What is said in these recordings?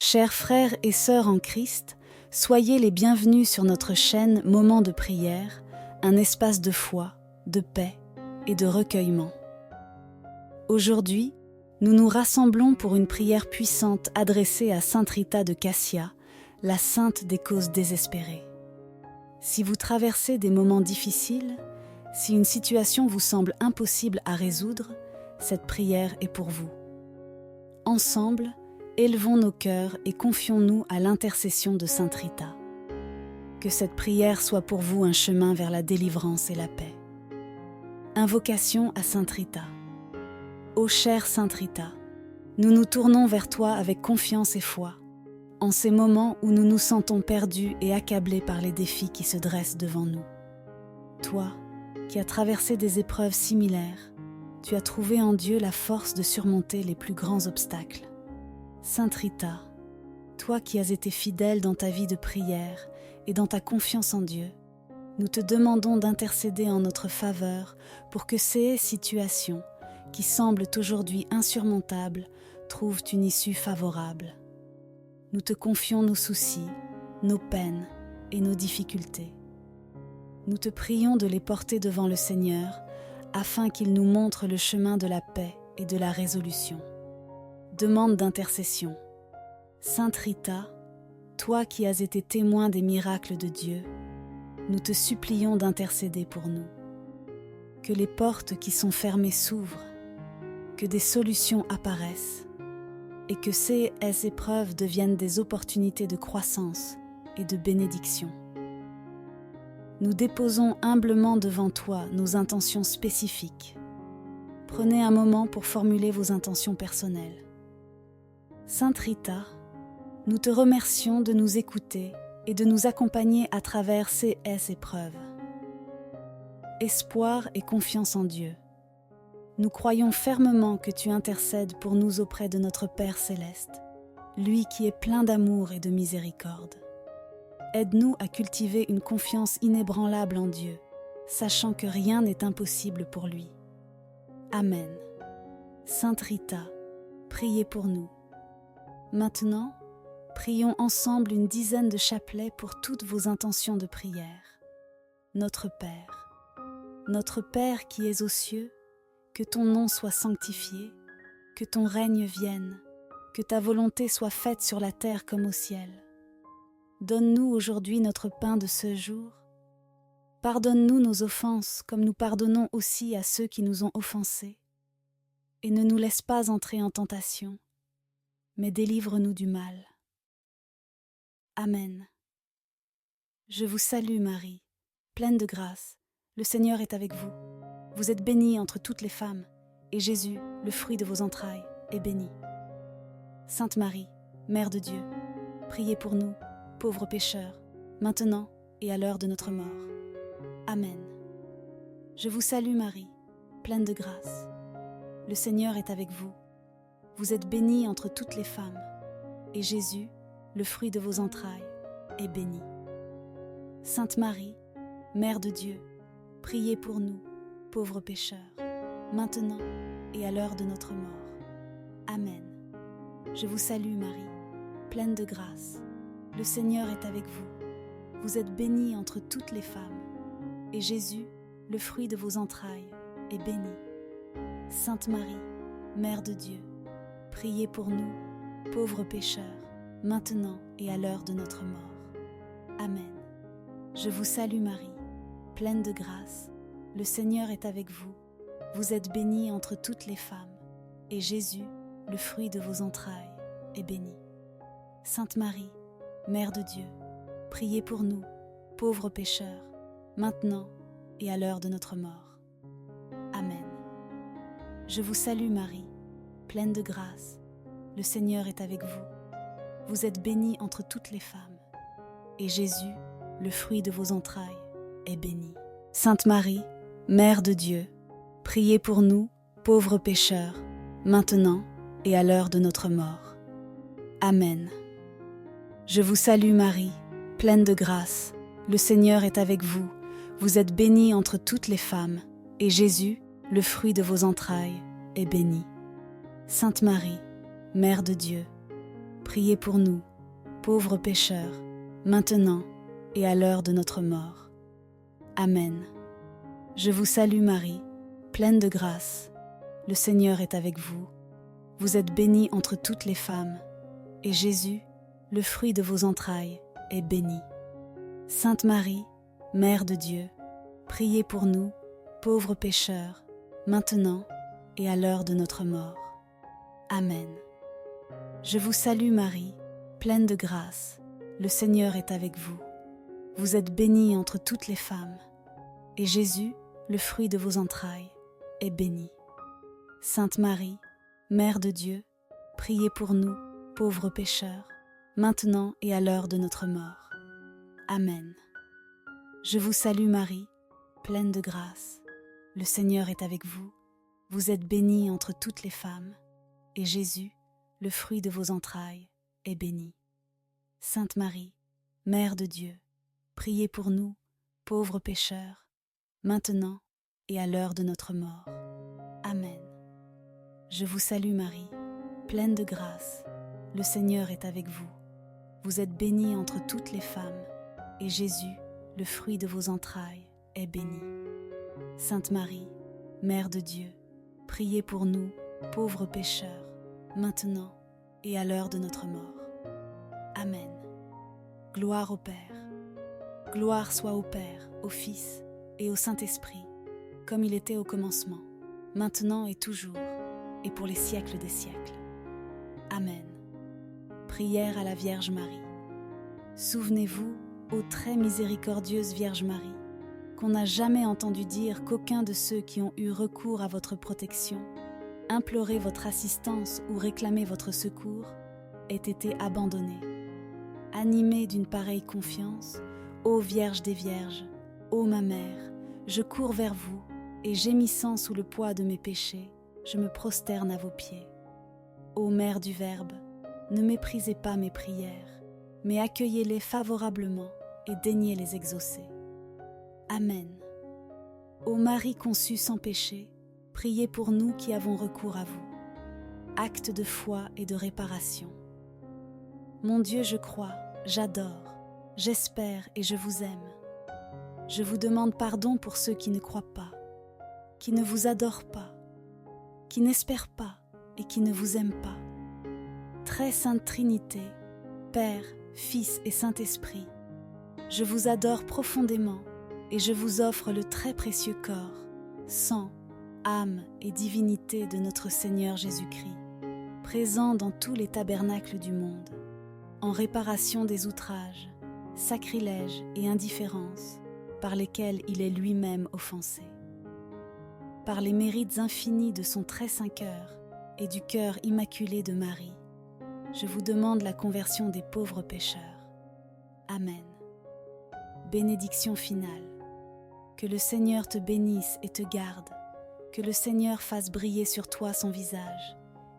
Chers frères et sœurs en Christ, soyez les bienvenus sur notre chaîne Moments de prière, un espace de foi, de paix et de recueillement. Aujourd'hui, nous nous rassemblons pour une prière puissante adressée à Sainte Rita de Cassia, la sainte des causes désespérées. Si vous traversez des moments difficiles, si une situation vous semble impossible à résoudre, cette prière est pour vous. Ensemble, élevons nos cœurs et confions-nous à l'intercession de Sainte Rita. Que cette prière soit pour vous un chemin vers la délivrance et la paix. Invocation à Sainte Rita. Ô chère Sainte Rita, nous nous tournons vers toi avec confiance et foi, en ces moments où nous nous sentons perdus et accablés par les défis qui se dressent devant nous. Toi, qui as traversé des épreuves similaires, tu as trouvé en Dieu la force de surmonter les plus grands obstacles. Sainte Rita, toi qui as été fidèle dans ta vie de prière et dans ta confiance en Dieu, nous te demandons d'intercéder en notre faveur pour que ces situations, qui semblent aujourd'hui insurmontables, trouvent une issue favorable. Nous te confions nos soucis, nos peines et nos difficultés. Nous te prions de les porter devant le Seigneur afin qu'il nous montre le chemin de la paix et de la résolution. Demande d'intercession. Sainte Rita, toi qui as été témoin des miracles de Dieu, nous te supplions d'intercéder pour nous. Que les portes qui sont fermées s'ouvrent, que des solutions apparaissent et que ces épreuves deviennent des opportunités de croissance et de bénédiction. Nous déposons humblement devant toi nos intentions spécifiques. Prenez un moment pour formuler vos intentions personnelles. Sainte Rita, nous te remercions de nous écouter et de nous accompagner à travers ces épreuves. Espoir et confiance en Dieu. Nous croyons fermement que tu intercèdes pour nous auprès de notre Père céleste, lui qui est plein d'amour et de miséricorde. Aide-nous à cultiver une confiance inébranlable en Dieu, sachant que rien n'est impossible pour lui. Amen. Sainte Rita, priez pour nous. Maintenant, prions ensemble une dizaine de chapelets pour toutes vos intentions de prière. Notre Père qui es aux cieux, que ton nom soit sanctifié, que ton règne vienne, que ta volonté soit faite sur la terre comme au ciel. Donne-nous aujourd'hui notre pain de ce jour. Pardonne-nous nos offenses comme nous pardonnons aussi à ceux qui nous ont offensés. Et ne nous laisse pas entrer en tentation, mais délivre-nous du mal. Amen. Je vous salue Marie, pleine de grâce, le Seigneur est avec vous. Vous êtes bénie entre toutes les femmes, et Jésus, le fruit de vos entrailles, est béni. Sainte Marie, Mère de Dieu, priez pour nous, pauvres pécheurs, maintenant et à l'heure de notre mort. Amen. Je vous salue Marie, pleine de grâce. Le Seigneur est avec vous. Vous êtes bénie entre toutes les femmes, et Jésus, le fruit de vos entrailles, est béni. Sainte Marie, Mère de Dieu, priez pour nous, pauvres pécheurs, maintenant et à l'heure de notre mort. Amen. Je vous salue Marie, pleine de grâce. Le Seigneur est avec vous. Vous êtes bénie entre toutes les femmes, et Jésus, le fruit de vos entrailles, est béni. Sainte Marie, Mère de Dieu, priez pour nous, pauvres pécheurs, maintenant et à l'heure de notre mort. Amen. Je vous salue Marie, pleine de grâce. Le Seigneur est avec vous. Vous êtes bénie entre toutes les femmes, et Jésus, le fruit de vos entrailles, est béni. Sainte Marie, Mère de Dieu, priez pour nous, pauvres pécheurs, maintenant et à l'heure de notre mort. Amen. Je vous salue Marie, pleine de grâce. Le Seigneur est avec vous. Vous êtes bénie entre toutes les femmes, et Jésus, le fruit de vos entrailles, est béni. Sainte Marie, Mère de Dieu, priez pour nous, pauvres pécheurs, maintenant et à l'heure de notre mort. Amen. Je vous salue Marie, pleine de grâce. Le Seigneur est avec vous. Vous êtes bénie entre toutes les femmes, et Jésus, le fruit de vos entrailles, est béni. Sainte Marie, Mère de Dieu, priez pour nous, pauvres pécheurs, maintenant et à l'heure de notre mort. Amen. Je vous salue Marie, pleine de grâce. Le Seigneur est avec vous. Vous êtes bénie entre toutes les femmes, et Jésus, le fruit de vos entrailles, est béni. Sainte Marie, Mère de Dieu, priez pour nous, pauvres pécheurs, maintenant et à l'heure de notre mort. Amen. Je vous salue Marie, pleine de grâce. Le Seigneur est avec vous. Vous êtes bénie entre toutes les femmes, et Jésus, le fruit de vos entrailles, est béni. Sainte Marie, Mère de Dieu, priez pour nous, pauvres pécheurs, maintenant et à l'heure de notre mort. Amen. Je vous salue Marie, pleine de grâce. Le Seigneur est avec vous. Vous êtes bénie entre toutes les femmes, et Jésus, le fruit de vos entrailles, est béni. Sainte Marie, Mère de Dieu, priez pour nous, pauvres pécheurs, maintenant et à l'heure de notre mort. Amen. Je vous salue Marie, pleine de grâce. Le Seigneur est avec vous. Vous êtes bénie entre toutes les femmes, et Jésus, le fruit de vos entrailles, est béni. Sainte Marie, Mère de Dieu, priez pour nous, pauvres pécheurs, maintenant et à l'heure de notre mort. Amen. Gloire au Père. Gloire soit au Père, au Fils et au Saint-Esprit, comme il était au commencement, maintenant et toujours, et pour les siècles des siècles. Amen. Prière à la Vierge Marie. Souvenez-vous, ô très miséricordieuse Vierge Marie, qu'on n'a jamais entendu dire qu'aucun de ceux qui ont eu recours à votre protection, imploré votre assistance ou réclamé votre secours, ait été abandonné. Animée d'une pareille confiance, ô Vierge des Vierges, ô ma Mère, je cours vers vous et gémissant sous le poids de mes péchés, je me prosterne à vos pieds. Ô Mère du Verbe, ne méprisez pas mes prières, mais accueillez-les favorablement et daignez les exaucer. Amen. Ô Marie conçue sans péché, priez pour nous qui avons recours à vous. Acte de foi et de réparation. Mon Dieu, je crois, j'adore, j'espère et je vous aime. Je vous demande pardon pour ceux qui ne croient pas, qui ne vous adorent pas, qui n'espèrent pas et qui ne vous aiment pas. Très sainte Trinité, Père, Fils et Saint-Esprit, je vous adore profondément et je vous offre le très précieux corps, sang, âme et divinité de notre Seigneur Jésus-Christ, présent dans tous les tabernacles du monde, en réparation des outrages, sacrilèges et indifférences par lesquels il est lui-même offensé. Par les mérites infinis de son très saint cœur et du cœur immaculé de Marie, je vous demande la conversion des pauvres pécheurs. Amen. Bénédiction finale. Que le Seigneur te bénisse et te garde, que le Seigneur fasse briller sur toi son visage,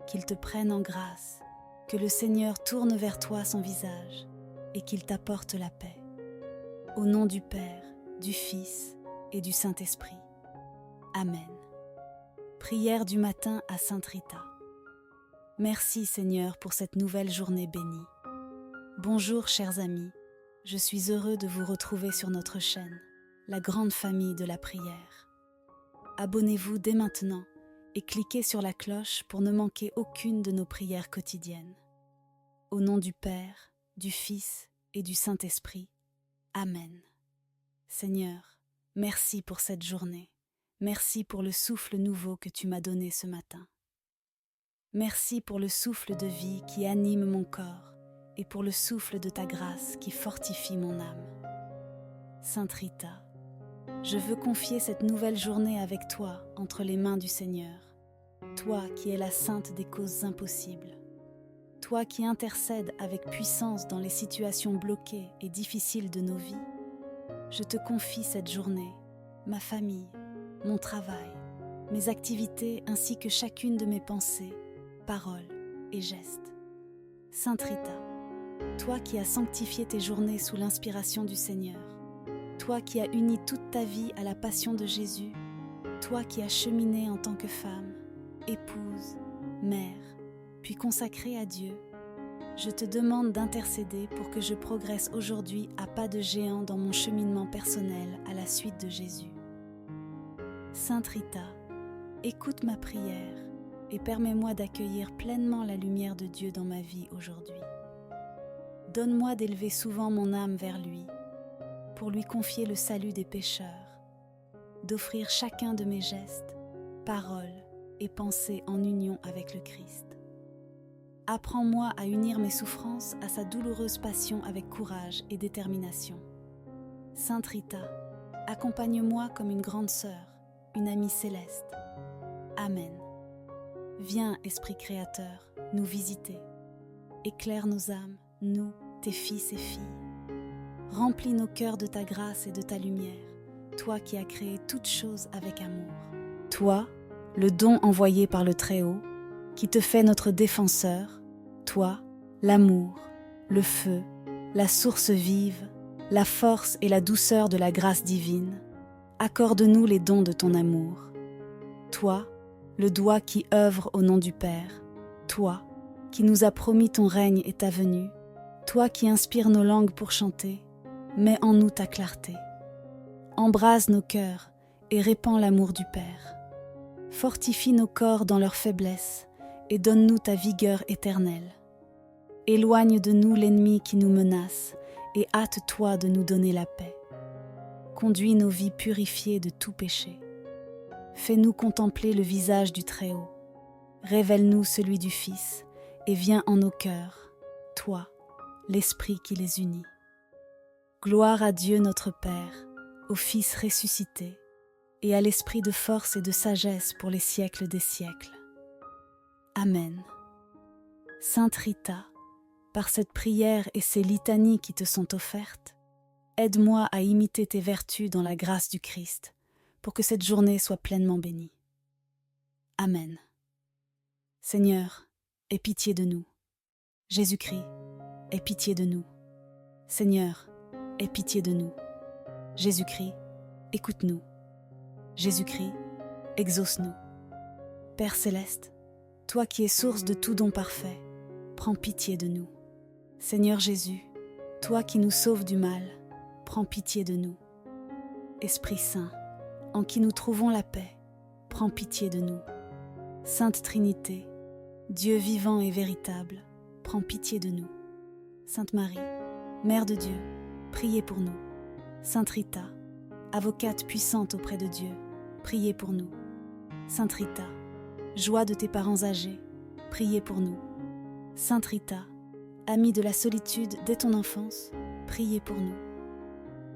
qu'il te prenne en grâce, que le Seigneur tourne vers toi son visage et qu'il t'apporte la paix. Au nom du Père, du Fils et du Saint-Esprit. Amen. Prière du matin à Sainte Rita. Merci Seigneur pour cette nouvelle journée bénie. Bonjour chers amis, je suis heureux de vous retrouver sur notre chaîne, la grande famille de la prière. Abonnez-vous dès maintenant et cliquez sur la cloche pour ne manquer aucune de nos prières quotidiennes. Au nom du Père, du Fils et du Saint-Esprit. Amen. Seigneur, merci pour cette journée. Merci pour le souffle nouveau que tu m'as donné ce matin. Merci pour le souffle de vie qui anime mon corps et pour le souffle de ta grâce qui fortifie mon âme. Sainte Rita, je veux confier cette nouvelle journée avec toi entre les mains du Seigneur, toi qui es la sainte des causes impossibles, toi qui intercèdes avec puissance dans les situations bloquées et difficiles de nos vies. Je te confie cette journée, ma famille, mon travail, mes activités ainsi que chacune de mes pensées, paroles et gestes. Sainte Rita, toi qui as sanctifié tes journées sous l'inspiration du Seigneur, toi qui as uni toute ta vie à la passion de Jésus, toi qui as cheminé en tant que femme, épouse, mère, puis consacrée à Dieu, Je te demande d'intercéder pour que je progresse aujourd'hui à pas de géant dans mon cheminement personnel à la suite de Jésus. Sainte Rita, écoute ma prière et permets-moi d'accueillir pleinement la lumière de Dieu dans ma vie aujourd'hui. Donne-moi d'élever souvent mon âme vers lui, pour lui confier le salut des pécheurs, d'offrir chacun de mes gestes, paroles et pensées en union avec le Christ. Apprends-moi à unir mes souffrances à sa douloureuse passion avec courage et détermination. Sainte Rita, accompagne-moi comme une grande sœur, une amie céleste. Amen. Viens, Esprit Créateur, nous visiter. Éclaire nos âmes, nous, tes fils et filles. Remplis nos cœurs de ta grâce et de ta lumière, toi qui as créé toutes choses avec amour. Toi, le don envoyé par le Très-Haut, qui te fait notre défenseur, toi, l'amour, le feu, la source vive, la force et la douceur de la grâce divine, accorde-nous les dons de ton amour. Toi, le doigt qui œuvre au nom du Père, toi, qui nous as promis ton règne et ta venue, toi qui inspires nos langues pour chanter, mets en nous ta clarté. Embrase nos cœurs et répands l'amour du Père. Fortifie nos corps dans leur faiblesse et donne-nous ta vigueur éternelle. Éloigne de nous l'ennemi qui nous menace et hâte-toi de nous donner la paix. Conduis nos vies purifiées de tout péché. Fais-nous contempler le visage du Très-Haut. Révèle-nous celui du Fils et viens en nos cœurs, toi, l'Esprit qui les unit. Gloire à Dieu notre Père, au Fils ressuscité et à l'Esprit de force et de sagesse pour les siècles des siècles. Amen. Sainte Rita, par cette prière et ces litanies qui te sont offertes, aide-moi à imiter tes vertus dans la grâce du Christ, pour que cette journée soit pleinement bénie. Amen. Seigneur, aie pitié de nous. Jésus-Christ, aie pitié de nous. Seigneur, aie pitié de nous. Jésus-Christ, écoute-nous. Jésus-Christ, exauce-nous. Père céleste, toi qui es source de tout don parfait, prends pitié de nous. Seigneur Jésus, toi qui nous sauves du mal, prends pitié de nous. Esprit Saint, en qui nous trouvons la paix, prends pitié de nous. Sainte Trinité, Dieu vivant et véritable, prends pitié de nous. Sainte Marie, Mère de Dieu, priez pour nous. Sainte Rita, avocate puissante auprès de Dieu, priez pour nous. Sainte Rita, joie de tes parents âgés, priez pour nous. Sainte Rita, amie de la solitude dès ton enfance, priez pour nous.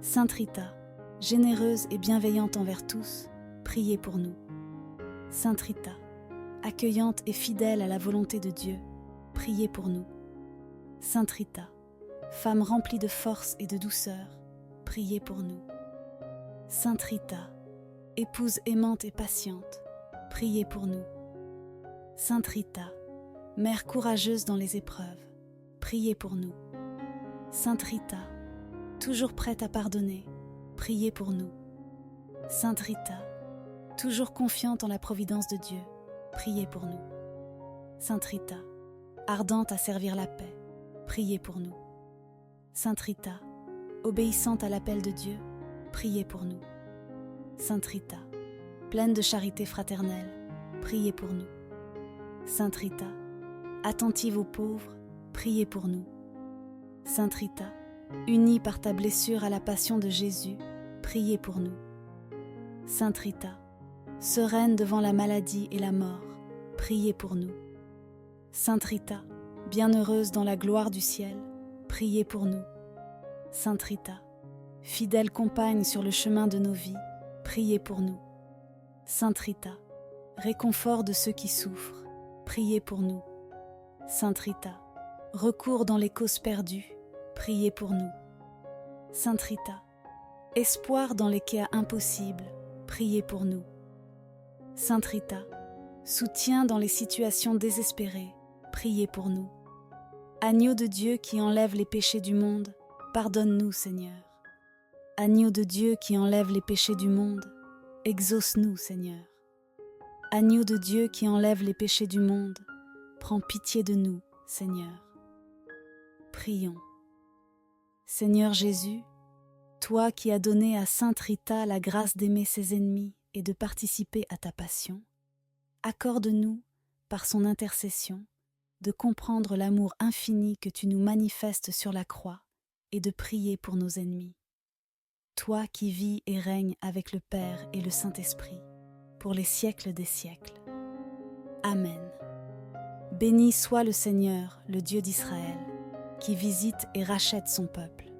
Sainte Rita, généreuse et bienveillante envers tous, priez pour nous. Sainte Rita, accueillante et fidèle à la volonté de Dieu, priez pour nous. Sainte Rita, femme remplie de force et de douceur, priez pour nous. Sainte Rita, épouse aimante et patiente, priez pour nous. Sainte Rita, mère courageuse dans les épreuves, priez pour nous. Sainte Rita, toujours prête à pardonner, priez pour nous. Sainte Rita, toujours confiante en la providence de Dieu, priez pour nous. Sainte Rita, ardente à servir la paix, priez pour nous. Sainte Rita, obéissante à l'appel de Dieu, priez pour nous. Sainte Rita, pleine de charité fraternelle, priez pour nous. Sainte Rita, attentive aux pauvres, priez pour nous. Sainte Rita, unie par ta blessure à la passion de Jésus, priez pour nous. Sainte Rita, sereine devant la maladie et la mort, priez pour nous. Sainte Rita, bienheureuse dans la gloire du ciel, priez pour nous. Sainte Rita, fidèle compagne sur le chemin de nos vies, priez pour nous. Sainte Rita, réconfort de ceux qui souffrent, priez pour nous. Sainte Rita, recours dans les causes perdues, priez pour nous. Sainte Rita, espoir dans les cas impossibles, priez pour nous. Sainte Rita, soutien dans les situations désespérées, priez pour nous. Agneau de Dieu qui enlève les péchés du monde, pardonne-nous, Seigneur. Agneau de Dieu qui enlève les péchés du monde, exauce-nous, Seigneur. Agneau de Dieu qui enlève les péchés du monde, prends pitié de nous, Seigneur. Prions. Seigneur Jésus, toi qui as donné à sainte Rita la grâce d'aimer ses ennemis et de participer à ta passion, accorde-nous, par son intercession, de comprendre l'amour infini que tu nous manifestes sur la croix et de prier pour nos ennemis. Toi qui vis et règnes avec le Père et le Saint-Esprit, pour les siècles des siècles. Amen. Béni soit le Seigneur, le Dieu d'Israël, qui visite et rachète son peuple.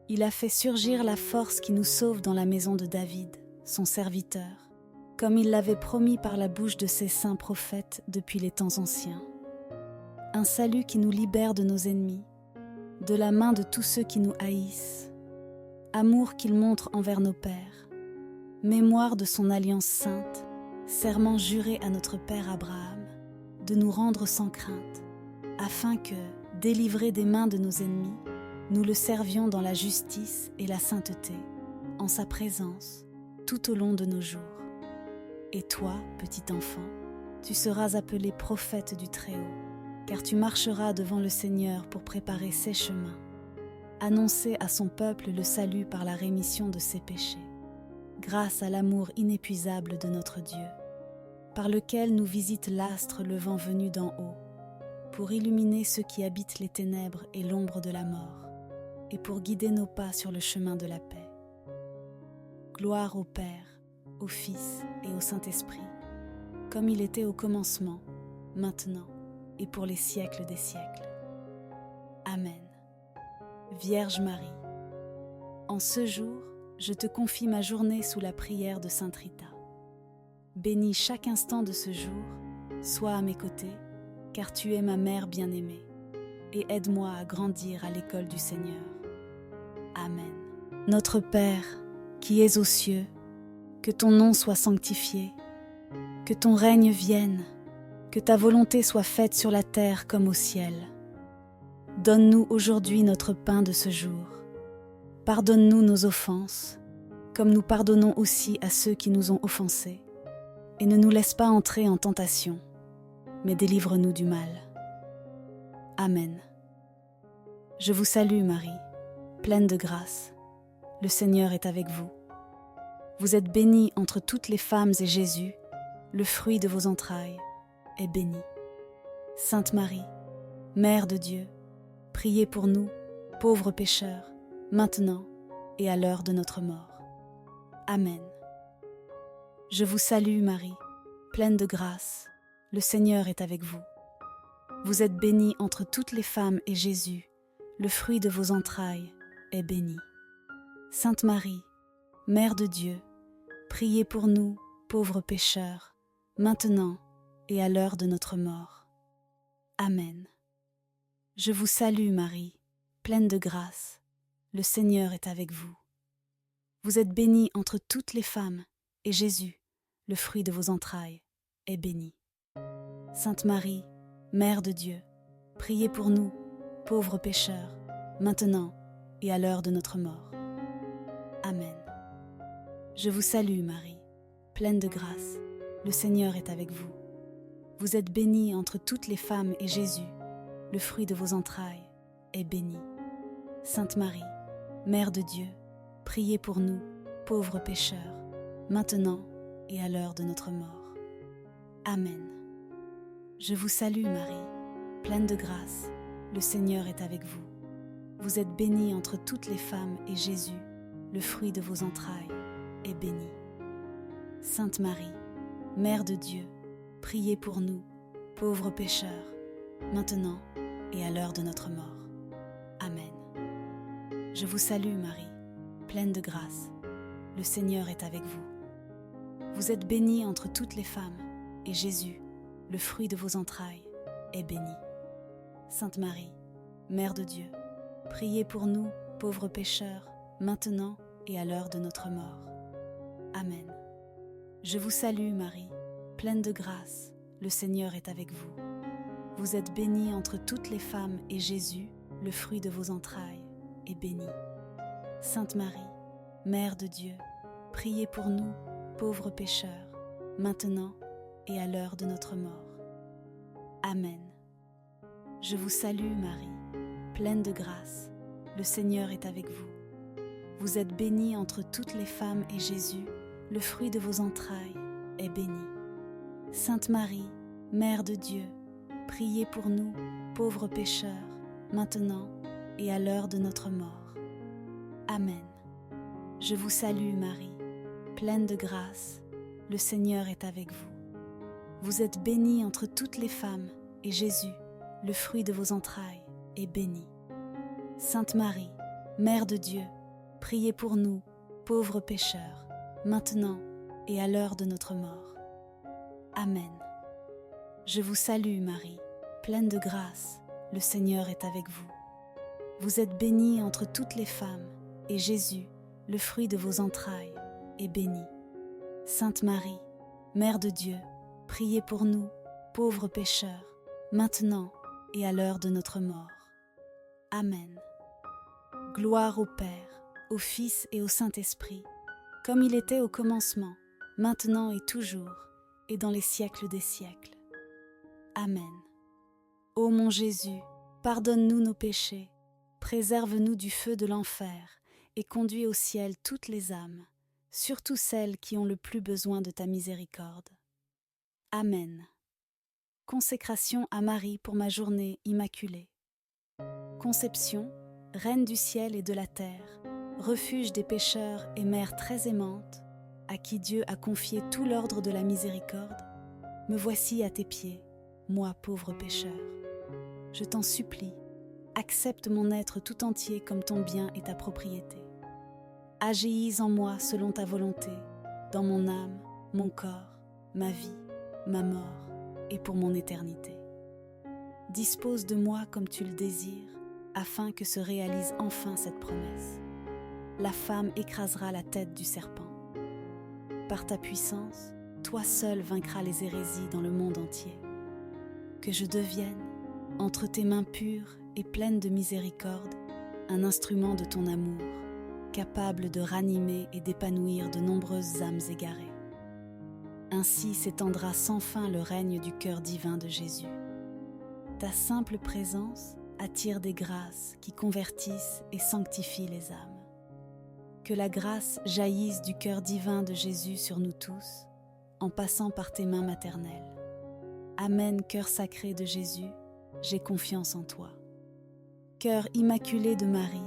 Il a fait surgir la force qui nous sauve dans la maison de David, son serviteur, comme il l'avait promis par la bouche de ses saints prophètes depuis les temps anciens. Un salut qui nous libère de nos ennemis, de la main de tous ceux qui nous haïssent. Amour qu'il montre envers nos pères, mémoire de son alliance sainte, serment juré à notre père Abraham, de nous rendre sans crainte, afin que, délivrés des mains de nos ennemis, nous le servions dans la justice et la sainteté, en sa présence, tout au long de nos jours. Et toi, petit enfant, tu seras appelé prophète du Très-Haut, car tu marcheras devant le Seigneur pour préparer ses chemins, annoncer à son peuple le salut par la rémission de ses péchés, grâce à l'amour inépuisable de notre Dieu, par lequel nous visite l'astre le vent venu d'en haut, pour illuminer ceux qui habitent les ténèbres et l'ombre de la mort, et pour guider nos pas sur le chemin de la paix. Gloire au Père, au Fils et au Saint-Esprit, comme il était au commencement, maintenant et pour les siècles des siècles. Amen. Vierge Marie, en ce jour, je te confie ma journée sous la prière de sainte Rita. Bénis chaque instant de ce jour, sois à mes côtés, car tu es ma mère bien-aimée, et aide-moi à grandir à l'école du Seigneur. Amen. Notre Père, qui es aux cieux, que ton nom soit sanctifié, que ton règne vienne, que ta volonté soit faite sur la terre comme au ciel. Donne-nous aujourd'hui notre pain de ce jour. Pardonne-nous nos offenses, comme nous pardonnons aussi à ceux qui nous ont offensés, et ne nous laisse pas entrer en tentation, mais délivre-nous du mal. Amen. Je vous salue Marie, pleine de grâce. Le Seigneur est avec vous. Vous êtes bénie entre toutes les femmes et Jésus, le fruit de vos entrailles, est béni. Sainte Marie, Mère de Dieu, priez pour nous, pauvres pécheurs, maintenant et à l'heure de notre mort. Amen. Je vous salue Marie, pleine de grâce. Le Seigneur est avec vous. Vous êtes bénie entre toutes les femmes et Jésus, le fruit de vos entrailles, est béni. Sainte Marie, Mère de Dieu, priez pour nous, pauvres pécheurs, maintenant et à l'heure de notre mort. Amen. Je vous salue Marie, pleine de grâce. Le Seigneur est avec vous. Vous êtes bénie entre toutes les femmes, et Jésus, le fruit de vos entrailles, est béni. Sainte Marie, Mère de Dieu, priez pour nous, pauvres pécheurs, maintenant et à l'heure de notre mort. Amen. Je vous salue Marie, pleine de grâce, le Seigneur est avec vous. Vous êtes bénie entre toutes les femmes et Jésus, le fruit de vos entrailles, est béni. Sainte Marie, Mère de Dieu, priez pour nous, pauvres pécheurs, maintenant et à l'heure de notre mort. Amen. Je vous salue Marie, pleine de grâce, le Seigneur est avec vous. Vous êtes bénie entre toutes les femmes et Jésus, le fruit de vos entrailles, est béni. Sainte Marie, Mère de Dieu, priez pour nous, pauvres pécheurs, maintenant et à l'heure de notre mort. Amen. Je vous salue Marie, pleine de grâce, le Seigneur est avec vous. Vous êtes bénie entre toutes les femmes, et Jésus, le fruit de vos entrailles, est béni. Sainte Marie, Mère de Dieu, priez pour nous, pauvres pécheurs, maintenant et à l'heure de notre mort. Amen. Je vous salue Marie, pleine de grâce, le Seigneur est avec vous. Vous êtes bénie entre toutes les femmes, et Jésus, le fruit de vos entrailles, est béni. Sainte Marie, Mère de Dieu, priez pour nous, pauvres pécheurs, maintenant et à l'heure de notre mort. Amen. Je vous salue Marie, pleine de grâce, le Seigneur est avec vous. Vous êtes bénie entre toutes les femmes et Jésus, le fruit de vos entrailles, est béni. Sainte Marie, Mère de Dieu, priez pour nous, pauvres pécheurs, maintenant et à l'heure de notre mort. Amen. Je vous salue Marie, pleine de grâce, le Seigneur est avec vous. Vous êtes bénie entre toutes les femmes, et Jésus, le fruit de vos entrailles, est béni. Sainte Marie, Mère de Dieu, priez pour nous, pauvres pécheurs, maintenant et à l'heure de notre mort. Amen. Je vous salue Marie, pleine de grâce, le Seigneur est avec vous. Vous êtes bénie entre toutes les femmes, et Jésus, le fruit de vos entrailles, est béni. Sainte Marie, Mère de Dieu, priez pour nous, pauvres pécheurs, maintenant et à l'heure de notre mort. Amen. Gloire au Père, au Fils et au Saint-Esprit, comme il était au commencement, maintenant et toujours, et dans les siècles des siècles. Amen. Ô mon Jésus, pardonne-nous nos péchés, préserve-nous du feu de l'enfer, et conduis au ciel toutes les âmes, surtout celles qui ont le plus besoin de ta miséricorde. Amen. Consécration à Marie pour ma journée immaculée. Conception, Reine du ciel et de la terre, refuge des pécheurs et mère très aimante, à qui Dieu a confié tout l'ordre de la miséricorde, me voici à tes pieds, moi pauvre pécheur. Je t'en supplie, accepte mon être tout entier comme ton bien et ta propriété. Agis en moi selon ta volonté, dans mon âme, mon corps, ma vie, ma mort et pour mon éternité. Dispose de moi comme tu le désires, afin que se réalise enfin cette promesse. La femme écrasera la tête du serpent. Par ta puissance, toi seul vaincras les hérésies dans le monde entier. Que je devienne, entre tes mains pures et pleines de miséricorde, un instrument de ton amour, capable de ranimer et d'épanouir de nombreuses âmes égarées. Ainsi s'étendra sans fin le règne du cœur divin de Jésus. Ta simple présence attire des grâces qui convertissent et sanctifient les âmes. Que la grâce jaillisse du cœur divin de Jésus sur nous tous, en passant par tes mains maternelles. Amen, cœur sacré de Jésus, j'ai confiance en toi. Cœur immaculé de Marie,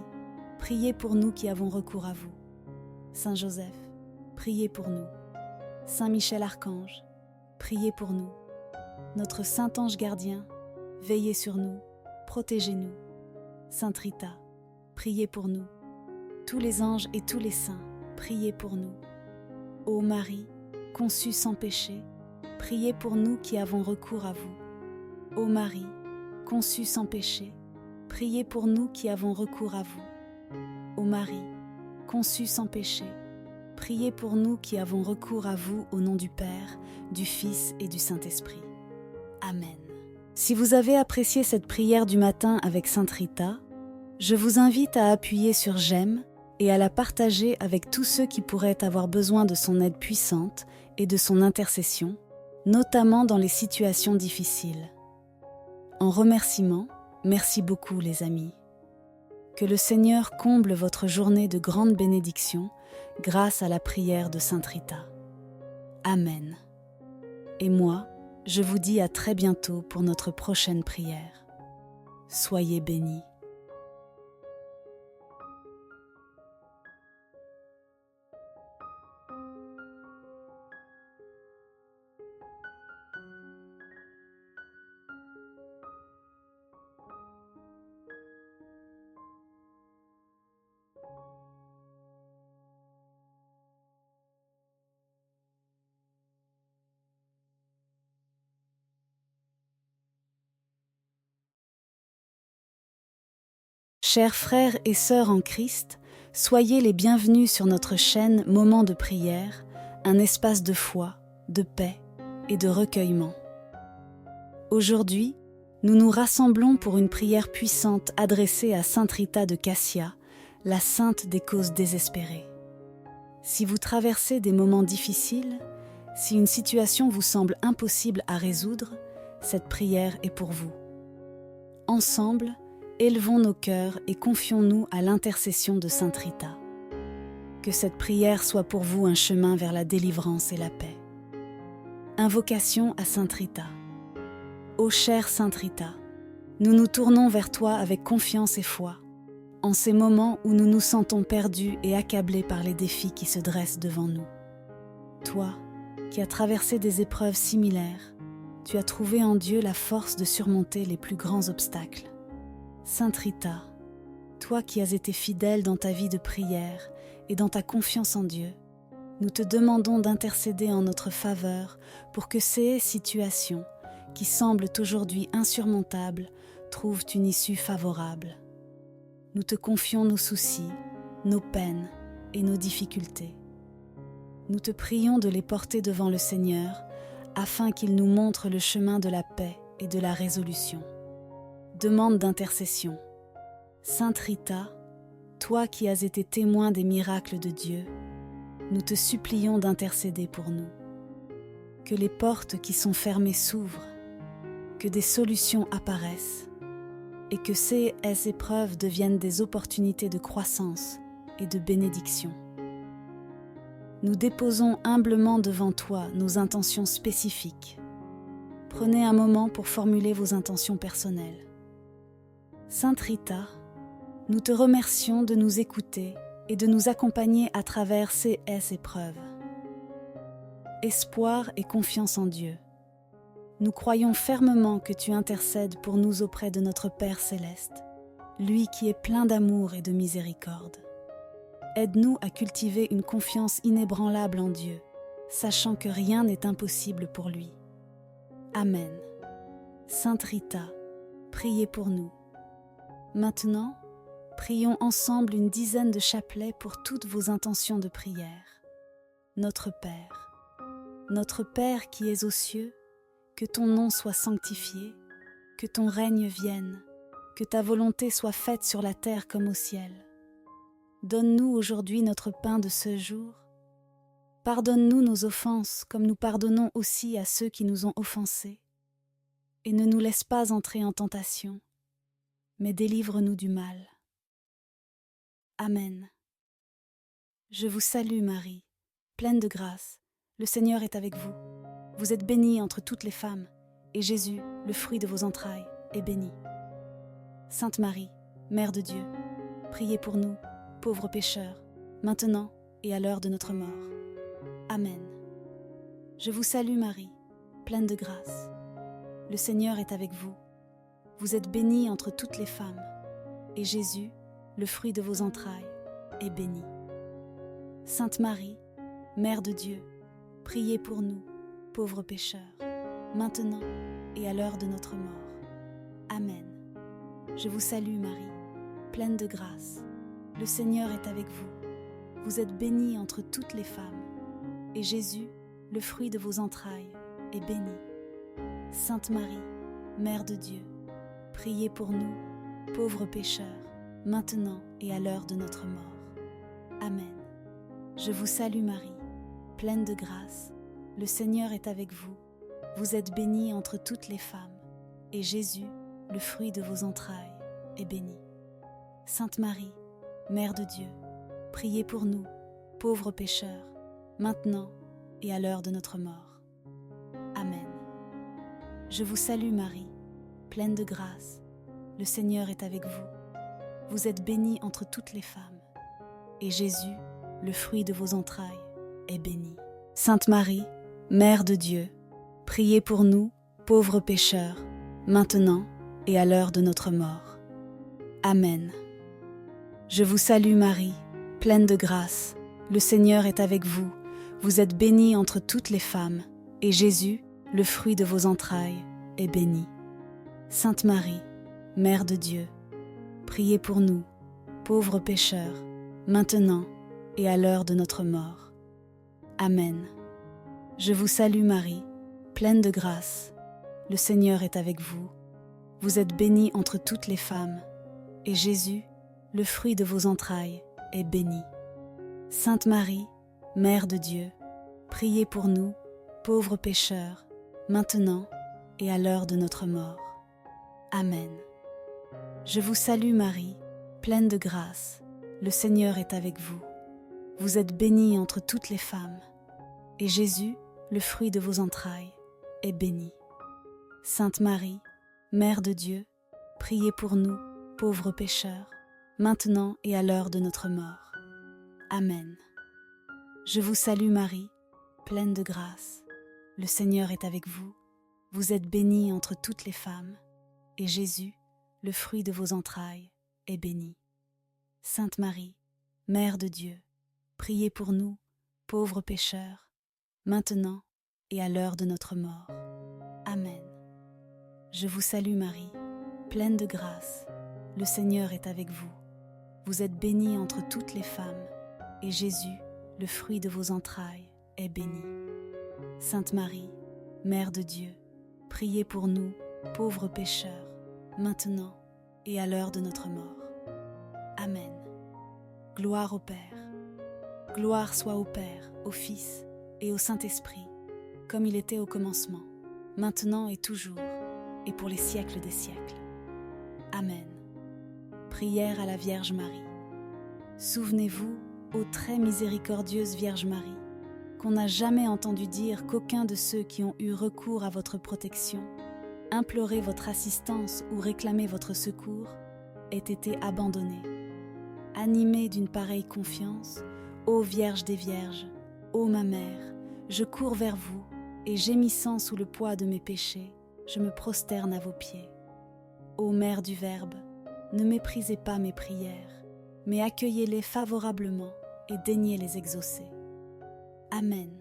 priez pour nous qui avons recours à vous. Saint Joseph, priez pour nous. Saint Michel Archange, priez pour nous. Notre Saint Ange gardien, veillez sur nous, protégez-nous. Sainte Rita, priez pour nous. Tous les anges et tous les saints, priez pour nous. Ô Marie, conçue sans péché, priez pour nous qui avons recours à vous. Ô Marie, conçue sans péché, priez pour nous qui avons recours à vous. Ô Marie, conçue sans péché, priez pour nous qui avons recours à vous au nom du Père, du Fils et du Saint-Esprit. Amen. Si vous avez apprécié cette prière du matin avec Sainte Rita, je vous invite à appuyer sur j'aime et à la partager avec tous ceux qui pourraient avoir besoin de son aide puissante et de son intercession, notamment dans les situations difficiles. En remerciement, merci beaucoup les amis. Que le Seigneur comble votre journée de grandes bénédictions grâce à la prière de Sainte Rita. Amen. Et moi, je vous dis à très bientôt pour notre prochaine prière. Soyez bénis. Chers frères et sœurs en Christ, soyez les bienvenus sur notre chaîne Moments de prière, un espace de foi, de paix et de recueillement. Aujourd'hui, nous nous rassemblons pour une prière puissante adressée à Sainte Rita de Cassia, la sainte des causes désespérées. Si vous traversez des moments difficiles, si une situation vous semble impossible à résoudre, cette prière est pour vous. Ensemble, élevons nos cœurs et confions-nous à l'intercession de Sainte Rita. Que cette prière soit pour vous un chemin vers la délivrance et la paix. Invocation à Sainte Rita. Ô chère Sainte Rita, nous nous tournons vers toi avec confiance et foi, en ces moments où nous nous sentons perdus et accablés par les défis qui se dressent devant nous. Toi, qui as traversé des épreuves similaires, tu as trouvé en Dieu la force de surmonter les plus grands obstacles. Sainte Rita, toi qui as été fidèle dans ta vie de prière et dans ta confiance en Dieu, nous te demandons d'intercéder en notre faveur pour que ces situations, qui semblent aujourd'hui insurmontables, trouvent une issue favorable. Nous te confions nos soucis, nos peines et nos difficultés. Nous te prions de les porter devant le Seigneur afin qu'il nous montre le chemin de la paix et de la résolution. Demande d'intercession. Sainte Rita, toi qui as été témoin des miracles de Dieu, nous te supplions d'intercéder pour nous. Que les portes qui sont fermées s'ouvrent, que des solutions apparaissent et que ces épreuves deviennent des opportunités de croissance et de bénédiction. Nous déposons humblement devant toi nos intentions spécifiques. Prenez un moment pour formuler vos intentions personnelles. Sainte Rita, nous te remercions de nous écouter et de nous accompagner à travers ces épreuves. Espoir et confiance en Dieu. Nous croyons fermement que tu intercèdes pour nous auprès de notre Père céleste, lui qui est plein d'amour et de miséricorde. Aide-nous à cultiver une confiance inébranlable en Dieu, sachant que rien n'est impossible pour lui. Amen. Sainte Rita, priez pour nous. Maintenant, prions ensemble une dizaine de chapelets pour toutes vos intentions de prière. Notre Père qui es aux cieux, que ton nom soit sanctifié, que ton règne vienne, que ta volonté soit faite sur la terre comme au ciel. Donne-nous aujourd'hui notre pain de ce jour. Pardonne-nous nos offenses comme nous pardonnons aussi à ceux qui nous ont offensés. Et ne nous laisse pas entrer en tentation, mais délivre-nous du mal. Amen. Je vous salue Marie, pleine de grâce, le Seigneur est avec vous. Vous êtes bénie entre toutes les femmes, et Jésus, le fruit de vos entrailles, est béni. Sainte Marie, Mère de Dieu, priez pour nous, pauvres pécheurs, maintenant et à l'heure de notre mort. Amen. Je vous salue Marie, pleine de grâce. Le Seigneur est avec vous. Vous êtes bénie entre toutes les femmes, et Jésus, le fruit de vos entrailles, est béni. Sainte Marie, Mère de Dieu, priez pour nous, pauvres pécheurs, maintenant et à l'heure de notre mort. Amen. Je vous salue Marie, pleine de grâce. Le Seigneur est avec vous. Vous êtes bénie entre toutes les femmes, et Jésus, le fruit de vos entrailles, est béni. Sainte Marie, Mère de Dieu, priez pour nous, pauvres pécheurs, maintenant et à l'heure de notre mort. Amen. Je vous salue Marie, pleine de grâce. Le Seigneur est avec vous. Vous êtes bénie entre toutes les femmes, et Jésus, le fruit de vos entrailles, est béni. Sainte Marie, Mère de Dieu, priez pour nous, pauvres pécheurs, maintenant et à l'heure de notre mort. Amen. Je vous salue Marie, pleine de grâce. Le Seigneur est avec vous. Vous êtes bénie entre toutes les femmes, et Jésus, le fruit de vos entrailles, est béni. Sainte Marie, Mère de Dieu, priez pour nous, pauvres pécheurs, maintenant et à l'heure de notre mort. Amen. Je vous salue Marie, pleine de grâce. Le Seigneur est avec vous. Vous êtes bénie entre toutes les femmes, et Jésus, le fruit de vos entrailles, est béni. Sainte Marie, Mère de Dieu, priez pour nous, pauvres pécheurs, maintenant et à l'heure de notre mort. Amen. Je vous salue Marie, pleine de grâce. Le Seigneur est avec vous. Vous êtes bénie entre toutes les femmes, et Jésus, le fruit de vos entrailles, est béni. Sainte Marie, Mère de Dieu, priez pour nous, pauvres pécheurs, maintenant et à l'heure de notre mort. Amen. Je vous salue Marie, pleine de grâce, le Seigneur est avec vous. Vous êtes bénie entre toutes les femmes, et Jésus, le fruit de vos entrailles, est béni. Sainte Marie, Mère de Dieu, priez pour nous, pauvres pécheurs, maintenant et à l'heure de notre mort. Amen. Je vous salue Marie, pleine de grâce, le Seigneur est avec vous. Vous êtes bénie entre toutes les femmes, et Jésus, le fruit de vos entrailles, est béni. Sainte Marie, Mère de Dieu, priez pour nous, pauvres pécheurs, maintenant et à l'heure de notre mort. Amen. Je vous salue Marie, pleine de grâce, le Seigneur est avec vous. Vous êtes bénie entre toutes les femmes, et Jésus, le fruit de vos entrailles, est béni. Sainte Marie, Mère de Dieu, priez pour nous, pauvres pécheurs, maintenant et à l'heure de notre mort. Amen. Gloire au Père. Gloire soit au Père, au Fils et au Saint-Esprit, comme il était au commencement, maintenant et toujours, et pour les siècles des siècles. Amen. Prière à la Vierge Marie. Souvenez-vous, ô très miséricordieuse Vierge Marie, qu'on n'a jamais entendu dire qu'aucun de ceux qui ont eu recours à votre protection, imploré votre assistance ou réclamé votre secours, ait été abandonné. Animée d'une pareille confiance, ô Vierge des Vierges, ô ma Mère, je cours vers vous et gémissant sous le poids de mes péchés, je me prosterne à vos pieds. Ô Mère du Verbe, ne méprisez pas mes prières, mais accueillez-les favorablement et daignez les exaucer. Amen.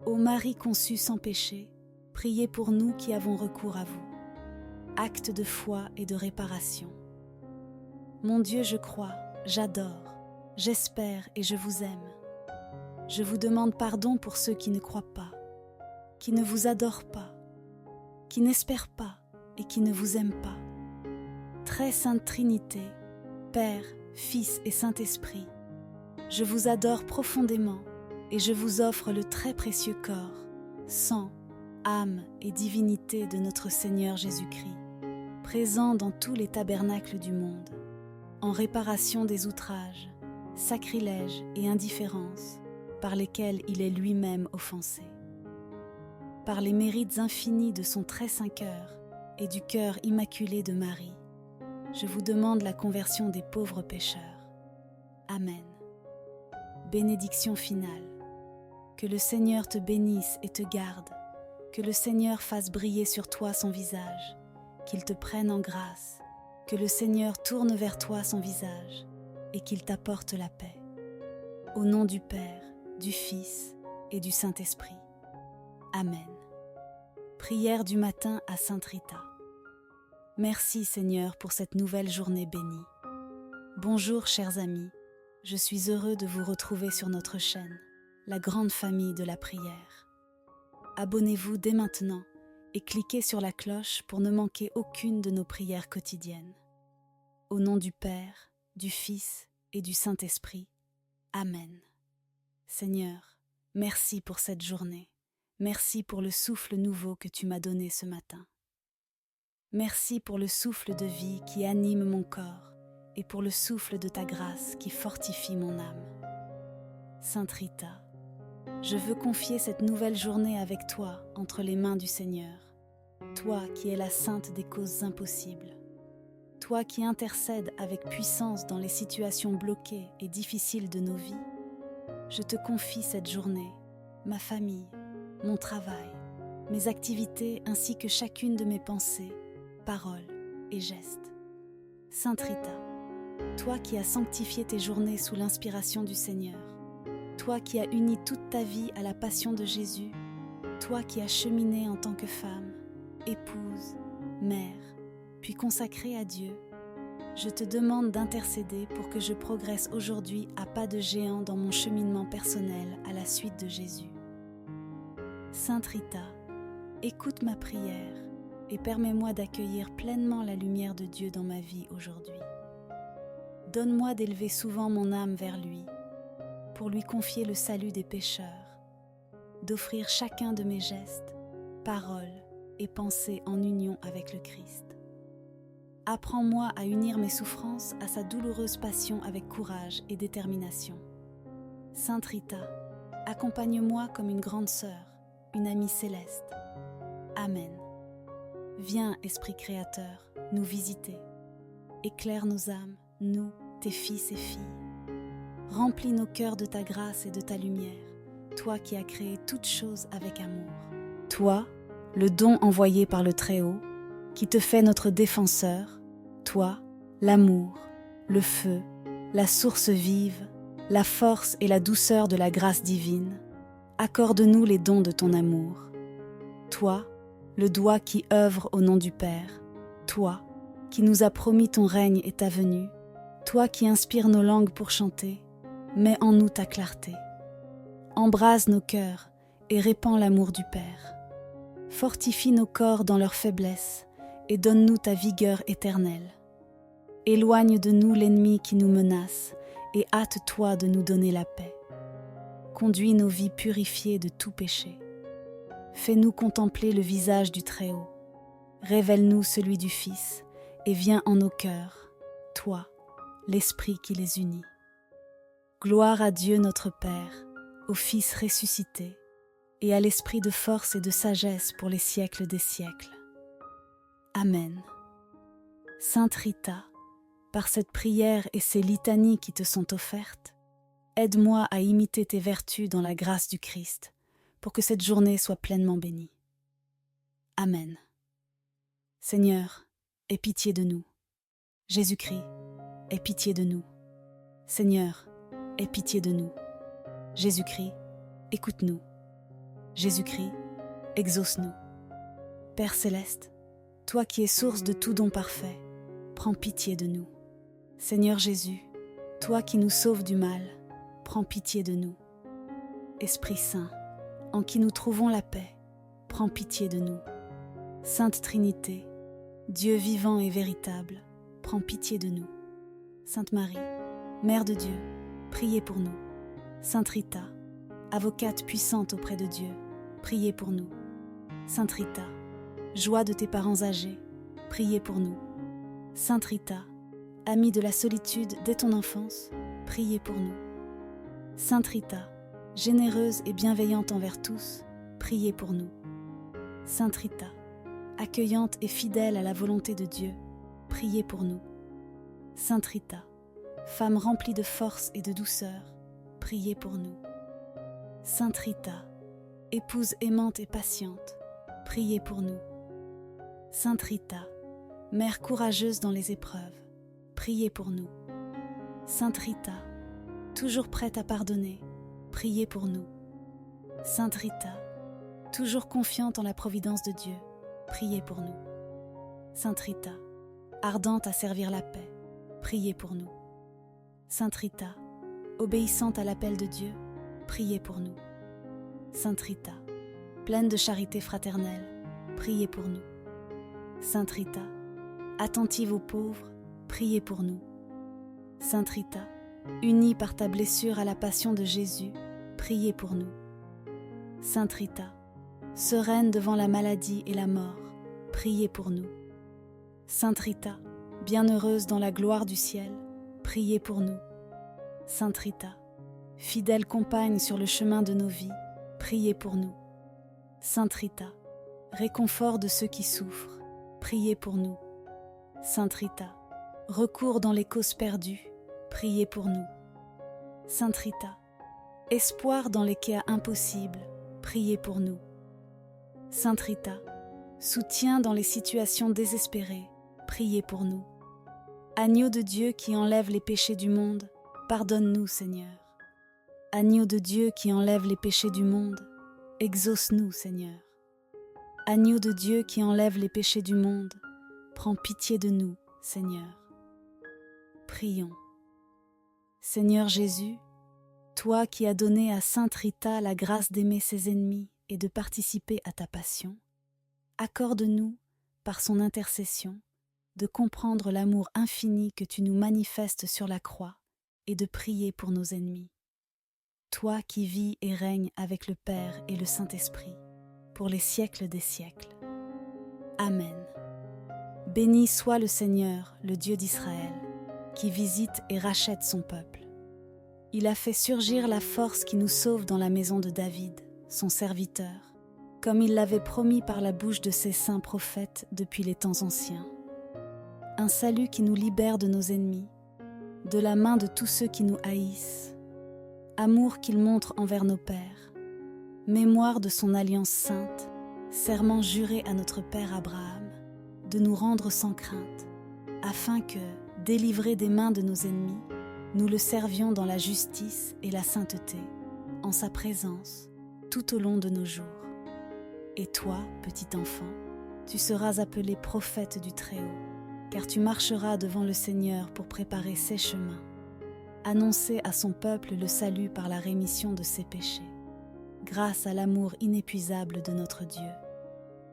Ô Marie conçue sans péché, priez pour nous qui avons recours à vous. Acte de foi et de réparation. Mon Dieu, je crois, j'adore, j'espère et je vous aime. Je vous demande pardon pour ceux qui ne croient pas, qui ne vous adorent pas, qui n'espèrent pas et qui ne vous aiment pas. Très sainte Trinité, Père, Fils et Saint-Esprit, je vous adore profondément et je vous offre le très précieux corps, sang, âme et divinité de notre Seigneur Jésus-Christ, présent dans tous les tabernacles du monde, en réparation des outrages, sacrilèges et indifférences par lesquels il est lui-même offensé. Par les mérites infinis de son très saint cœur et du cœur immaculé de Marie, je vous demande la conversion des pauvres pécheurs. Amen. Bénédiction finale. Que le Seigneur te bénisse et te garde, que le Seigneur fasse briller sur toi son visage, qu'il te prenne en grâce, que le Seigneur tourne vers toi son visage et qu'il t'apporte la paix. Au nom du Père, du Fils et du Saint-Esprit. Amen. Prière du matin à Sainte Rita. Merci Seigneur pour cette nouvelle journée bénie. Bonjour chers amis, je suis heureux de vous retrouver sur notre chaîne, la grande famille de la prière. Abonnez-vous dès maintenant et cliquez sur la cloche pour ne manquer aucune de nos prières quotidiennes. Au nom du Père, du Fils et du Saint-Esprit. Amen. Seigneur, merci pour cette journée. Merci pour le souffle nouveau que tu m'as donné ce matin. Merci pour le souffle de vie qui anime mon corps et pour le souffle de ta grâce qui fortifie mon âme. Sainte Rita, je veux confier cette nouvelle journée avec toi entre les mains du Seigneur, toi qui es la sainte des causes impossibles, toi qui intercèdes avec puissance dans les situations bloquées et difficiles de nos vies. Je te confie cette journée, ma famille, mon travail, mes activités ainsi que chacune de mes pensées, paroles et gestes. Sainte Rita, toi qui as sanctifié tes journées sous l'inspiration du Seigneur, toi qui as uni toute ta vie à la passion de Jésus, toi qui as cheminé en tant que femme, épouse, mère, puis consacrée à Dieu, je te demande d'intercéder pour que je progresse aujourd'hui à pas de géant dans mon cheminement personnel à la suite de Jésus. Sainte Rita, écoute ma prière et permets-moi d'accueillir pleinement la lumière de Dieu dans ma vie aujourd'hui. Donne-moi d'élever souvent mon âme vers lui, pour lui confier le salut des pécheurs, d'offrir chacun de mes gestes, paroles et pensées en union avec le Christ. Apprends-moi à unir mes souffrances à sa douloureuse passion avec courage et détermination. Sainte Rita, accompagne-moi comme une grande sœur, une amie céleste. Amen. Viens, Esprit Créateur, nous visiter. Éclaire nos âmes, nous, tes fils et filles. Remplis nos cœurs de ta grâce et de ta lumière, toi qui as créé toutes choses avec amour. Toi, le don envoyé par le Très-Haut, qui te fait notre défenseur, toi, l'amour, le feu, la source vive, la force et la douceur de la grâce divine, accorde-nous les dons de ton amour. Toi, le doigt qui œuvre au nom du Père, toi, qui nous as promis ton règne et ta venue, toi qui inspires nos langues pour chanter, mets en nous ta clarté. Embrase nos cœurs et répands l'amour du Père. Fortifie nos corps dans leur faiblesse et donne-nous ta vigueur éternelle. Éloigne de nous l'ennemi qui nous menace et hâte-toi de nous donner la paix. Conduis nos vies purifiées de tout péché. Fais-nous contempler le visage du Très-Haut. Révèle-nous celui du Fils et viens en nos cœurs, toi, l'Esprit qui les unit. Gloire à Dieu notre Père, au Fils ressuscité, et à l'Esprit de force et de sagesse pour les siècles des siècles. Amen. Sainte Rita, par cette prière et ces litanies qui te sont offertes, aide-moi à imiter tes vertus dans la grâce du Christ, pour que cette journée soit pleinement bénie. Amen. Seigneur, aie pitié de nous. Jésus-Christ, aie pitié de nous. Seigneur, aie pitié de nous. Jésus-Christ, écoute-nous. Jésus-Christ, exauce-nous. Père céleste, toi qui es source de tout don parfait, prends pitié de nous. Seigneur Jésus, toi qui nous sauves du mal, prends pitié de nous. Esprit Saint, en qui nous trouvons la paix, prends pitié de nous. Sainte Trinité, Dieu vivant et véritable, prends pitié de nous. Sainte Marie, Mère de Dieu, priez pour nous. Sainte Rita, avocate puissante auprès de Dieu, priez pour nous. Sainte Rita, joie de tes parents âgés, priez pour nous. Sainte Rita, amie de la solitude dès ton enfance, priez pour nous. Sainte Rita, généreuse et bienveillante envers tous, priez pour nous. Sainte Rita, accueillante et fidèle à la volonté de Dieu, priez pour nous. Sainte Rita, femme remplie de force et de douceur, priez pour nous. Sainte Rita, épouse aimante et patiente, priez pour nous. Sainte Rita, mère courageuse dans les épreuves, priez pour nous. Sainte Rita, toujours prête à pardonner, priez pour nous. Sainte Rita, toujours confiante en la providence de Dieu, priez pour nous. Sainte Rita, ardente à servir la paix, priez pour nous. Sainte Rita, obéissante à l'appel de Dieu, priez pour nous. Sainte Rita, pleine de charité fraternelle, priez pour nous. Sainte Rita, attentive aux pauvres, priez pour nous. Sainte Rita, unie par ta blessure à la passion de Jésus, priez pour nous. Sainte Rita, sereine devant la maladie et la mort, priez pour nous. Sainte Rita, bienheureuse dans la gloire du ciel, priez pour nous. Sainte Rita, fidèle compagne sur le chemin de nos vies, priez pour nous. Sainte Rita, réconfort de ceux qui souffrent, priez pour nous. Sainte Rita, recours dans les causes perdues, priez pour nous. Sainte Rita, espoir dans les cas impossibles, priez pour nous. Sainte Rita, soutien dans les situations désespérées, priez pour nous. Agneau de Dieu qui enlève les péchés du monde, pardonne-nous, Seigneur. Agneau de Dieu qui enlève les péchés du monde, exauce-nous, Seigneur. Agneau de Dieu qui enlève les péchés du monde, prends pitié de nous, Seigneur. Prions. Seigneur Jésus, toi qui as donné à Sainte Rita la grâce d'aimer ses ennemis et de participer à ta passion, accorde-nous, par son intercession, de comprendre l'amour infini que tu nous manifestes sur la croix et de prier pour nos ennemis. Toi qui vis et règnes avec le Père et le Saint-Esprit, pour les siècles des siècles. Amen. Béni soit le Seigneur, le Dieu d'Israël, qui visite et rachète son peuple. Il a fait surgir la force qui nous sauve dans la maison de David, son serviteur, comme il l'avait promis par la bouche de ses saints prophètes depuis les temps anciens. Un salut qui nous libère de nos ennemis, de la main de tous ceux qui nous haïssent. Amour qu'il montre envers nos pères, mémoire de son alliance sainte, serment juré à notre père Abraham, de nous rendre sans crainte, afin que, délivrés des mains de nos ennemis, nous le servions dans la justice et la sainteté, en sa présence, tout au long de nos jours. Et toi, petit enfant, tu seras appelé prophète du Très-Haut, car tu marcheras devant le Seigneur pour préparer ses chemins, annoncer à son peuple le salut par la rémission de ses péchés, grâce à l'amour inépuisable de notre Dieu,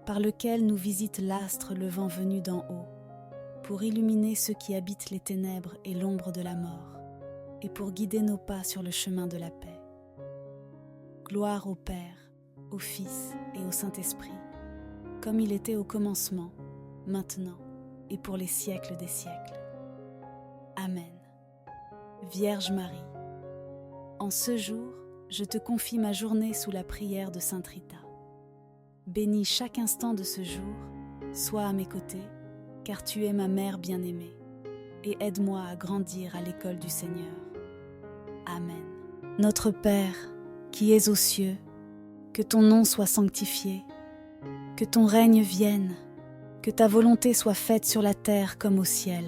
par lequel nous visite l'astre le vent venu d'en haut, pour illuminer ceux qui habitent les ténèbres et l'ombre de la mort, et pour guider nos pas sur le chemin de la paix. Gloire au Père, au Fils et au Saint-Esprit, comme il était au commencement, maintenant et pour les siècles des siècles. Amen. Vierge Marie, en ce jour, je te confie ma journée sous la prière de Sainte Rita. Bénis chaque instant de ce jour, sois à mes côtés, car tu es ma mère bien-aimée, et aide-moi à grandir à l'école du Seigneur. Amen. Notre Père, qui es aux cieux, que ton nom soit sanctifié, que ton règne vienne, que ta volonté soit faite sur la terre comme au ciel.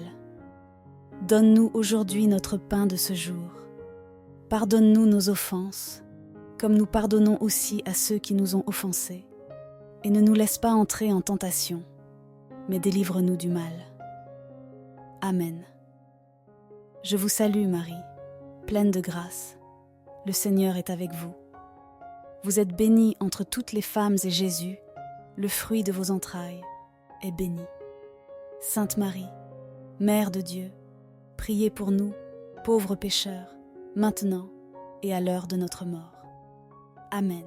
Donne-nous aujourd'hui notre pain de ce jour. Pardonne-nous nos offenses, comme nous pardonnons aussi à ceux qui nous ont offensés. Et ne nous laisse pas entrer en tentation, mais délivre-nous du mal. Amen. Je vous salue Marie, pleine de grâce. Le Seigneur est avec vous. Vous êtes bénie entre toutes les femmes et Jésus, le fruit de vos entrailles, est béni. Sainte Marie, Mère de Dieu, priez pour nous, pauvres pécheurs, maintenant et à l'heure de notre mort. Amen.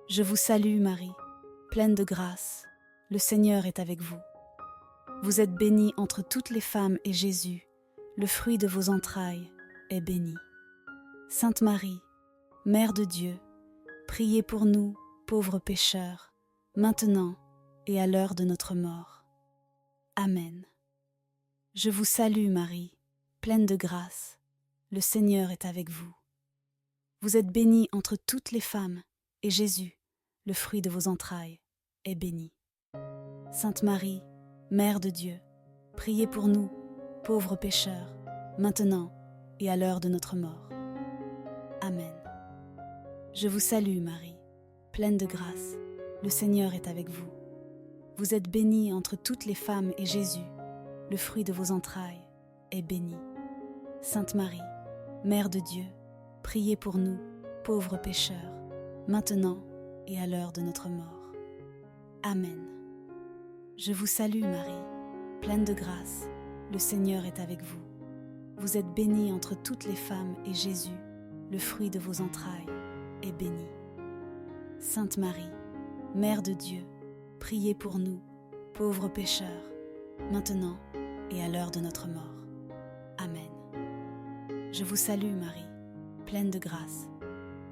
Je vous salue Marie, pleine de grâce, le Seigneur est avec vous. Vous êtes bénie entre toutes les femmes et Jésus, le fruit de vos entrailles, est béni. Sainte Marie, Mère de Dieu, priez pour nous, pauvres pécheurs, maintenant et à l'heure de notre mort. Amen. Je vous salue Marie, pleine de grâce, le Seigneur est avec vous. Vous êtes bénie entre toutes les femmes, et Jésus, le fruit de vos entrailles, est béni. Sainte Marie, Mère de Dieu, priez pour nous, pauvres pécheurs, maintenant et à l'heure de notre mort. Amen. Je vous salue Marie, pleine de grâce, le Seigneur est avec vous. Vous êtes bénie entre toutes les femmes et Jésus, le fruit de vos entrailles, est béni. Sainte Marie, Mère de Dieu, priez pour nous, pauvres pécheurs, maintenant et à l'heure de notre mort. Amen. Je vous salue Marie, pleine de grâce, le Seigneur est avec vous. Vous êtes bénie entre toutes les femmes et Jésus, le fruit de vos entrailles, est béni. Sainte Marie, Mère de Dieu, priez pour nous, pauvres pécheurs, maintenant et à l'heure de notre mort. Amen. Je vous salue Marie, pleine de grâce,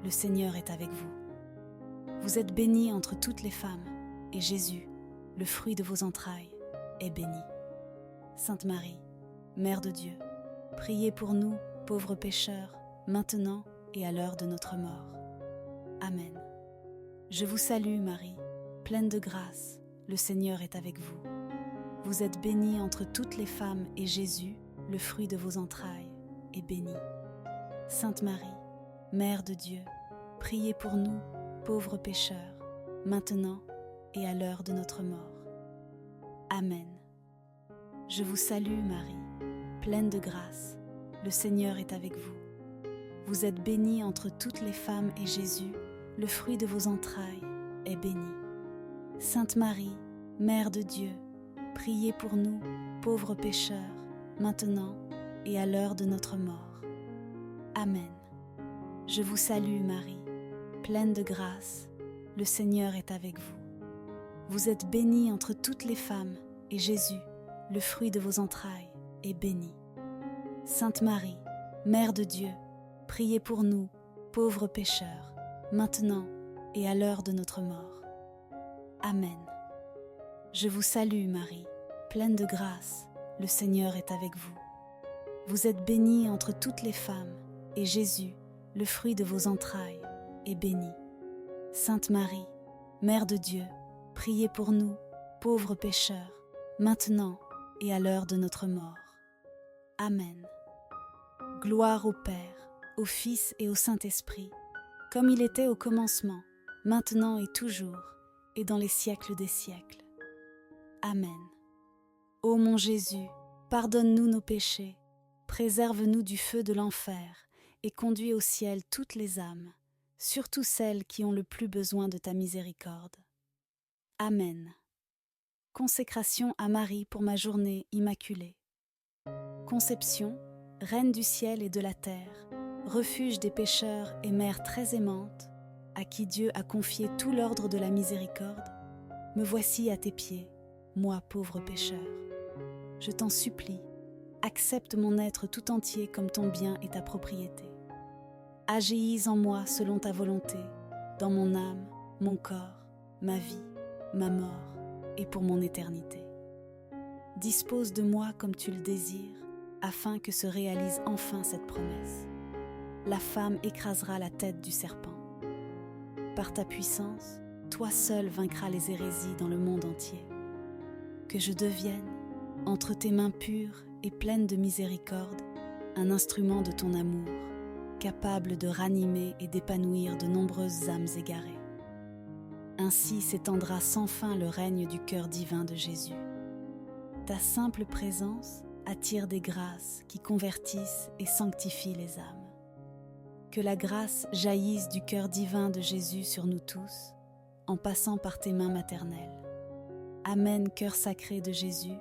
le Seigneur est avec vous. Vous êtes bénie entre toutes les femmes, et Jésus, le fruit de vos entrailles, est béni. Sainte Marie, Mère de Dieu, priez pour nous, pauvres pécheurs, maintenant et à l'heure de notre mort. Amen. Je vous salue Marie, pleine de grâce, le Seigneur est avec vous. Vous êtes bénie entre toutes les femmes, et Jésus, le fruit de vos entrailles, est béni. Sainte Marie, Mère de Dieu, priez pour nous, pauvres pécheurs, maintenant et à l'heure de notre mort. Amen. Je vous salue Marie, pleine de grâce, le Seigneur est avec vous. Vous êtes bénie entre toutes les femmes, et Jésus, le fruit de vos entrailles, est béni. Sainte Marie, Mère de Dieu, priez pour nous, pauvres pécheurs, maintenant et à l'heure de notre mort. Amen. Je vous salue Marie, pleine de grâce, le Seigneur est avec vous. Vous êtes bénie entre toutes les femmes, et Jésus, le fruit de vos entrailles, est béni. Sainte Marie, Mère de Dieu, priez pour nous, pauvres pécheurs, maintenant et à l'heure de notre mort. Amen. Je vous salue Marie, pleine de grâce, le Seigneur est avec vous. Vous êtes bénie entre toutes les femmes, et Jésus, le fruit de vos entrailles, est béni. Sainte Marie, Mère de Dieu, priez pour nous, pauvres pécheurs, maintenant et à l'heure de notre mort. Amen. Gloire au Père, au Fils et au Saint-Esprit, comme il était au commencement, maintenant et toujours, et dans les siècles des siècles. Amen. Ô mon Jésus, pardonne-nous nos péchés, préserve-nous du feu de l'enfer, et conduis au ciel toutes les âmes, surtout celles qui ont le plus besoin de ta miséricorde. Amen. Consécration à Marie pour ma journée immaculée. Conception, Reine du ciel et de la terre, refuge des pécheurs et mère très aimante, à qui Dieu a confié tout l'ordre de la miséricorde, me voici à tes pieds, moi pauvre pécheur. Je t'en supplie, accepte mon être tout entier comme ton bien et ta propriété. Agis en moi selon ta volonté, dans mon âme, mon corps, ma vie, ma mort et pour mon éternité. Dispose de moi comme tu le désires, afin que se réalise enfin cette promesse. La femme écrasera la tête du serpent. Par ta puissance, toi seul vaincras les hérésies dans le monde entier. Que je devienne, entre tes mains pures et pleines de miséricorde, un instrument de ton amour, capable de ranimer et d'épanouir de nombreuses âmes égarées. Ainsi s'étendra sans fin le règne du cœur divin de Jésus. Ta simple présence attire des grâces qui convertissent et sanctifient les âmes. Que la grâce jaillisse du cœur divin de Jésus sur nous tous, en passant par tes mains maternelles. Amen, cœur sacré de Jésus,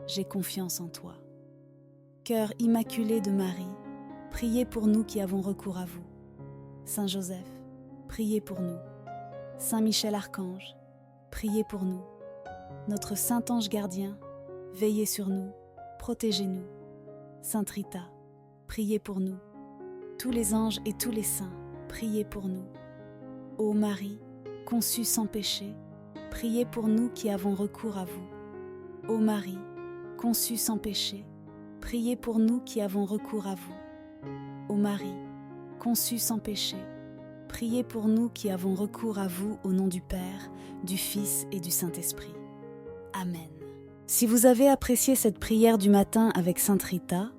j'ai confiance en toi. Cœur immaculé de Marie, priez pour nous qui avons recours à vous. Saint Joseph, priez pour nous. Saint Michel Archange, priez pour nous. Notre Saint Ange gardien, veillez sur nous, protégez-nous. Sainte Rita, priez pour nous. Tous les anges et tous les saints, priez pour nous. Ô Marie, conçue sans péché, priez pour nous qui avons recours à vous. Ô Marie, conçue sans péché, priez pour nous qui avons recours à vous. Ô Marie, conçue sans péché, priez pour nous qui avons recours à vous au nom du Père, du Fils et du Saint-Esprit. Amen. Si vous avez apprécié cette prière du matin avec Sainte Rita,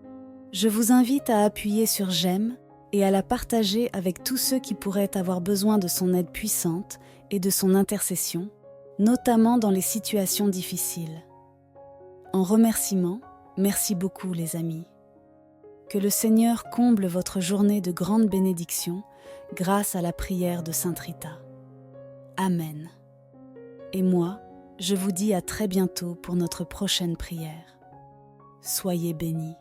je vous invite à appuyer sur j'aime et à la partager avec tous ceux qui pourraient avoir besoin de son aide puissante et de son intercession, notamment dans les situations difficiles. En remerciement, merci beaucoup les amis. Que le Seigneur comble votre journée de grandes bénédictions grâce à la prière de Sainte Rita. Amen. Et moi, je vous dis à très bientôt pour notre prochaine prière. Soyez bénis.